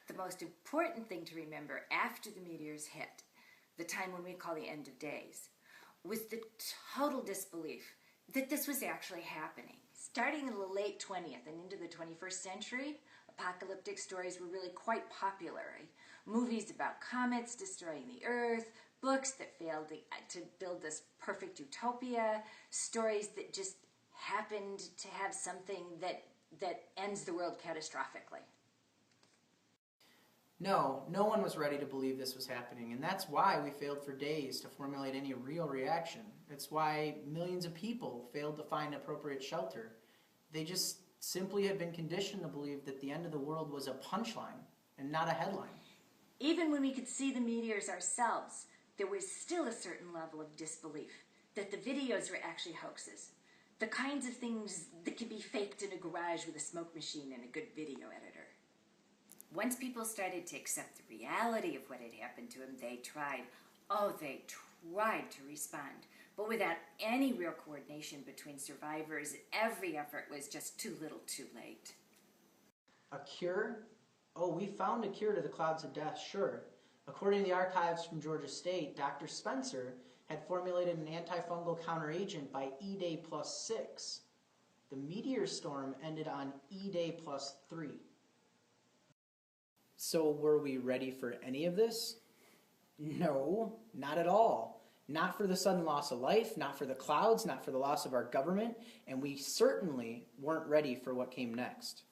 The most important thing to remember after the meteors hit, the time when we call the end of days, was the total disbelief that this was actually happening. Starting in the late 20th and into the 21st century, apocalyptic stories were really quite popular. Movies about comets destroying the Earth, books that failed to build this perfect utopia, stories that just happened to have something that ends the world catastrophically. No one was ready to believe this was happening, and that's why we failed for days to formulate any real reaction. It's why millions of people failed to find appropriate shelter. They just simply had been conditioned to believe that the end of the world was a punchline and not a headline. Even when we could see the meteors ourselves, there was still a certain level of disbelief that the videos were actually hoaxes. The kinds of things that could be faked in a garage with a smoke machine and a good video editor. Once people started to accept the reality of what had happened to them, they tried to respond. But without any real coordination between survivors, every effort was just too little too late. A cure? Oh, we found a cure to the clouds of death, sure. According to the archives from Georgia State, Dr. Spencer had formulated an antifungal counteragent by EDay +6. The meteor storm ended on EDay +3. So were we ready for any of this? No, not at all. Not for the sudden loss of life, not for the clouds, not for the loss of our government, and we certainly weren't ready for what came next.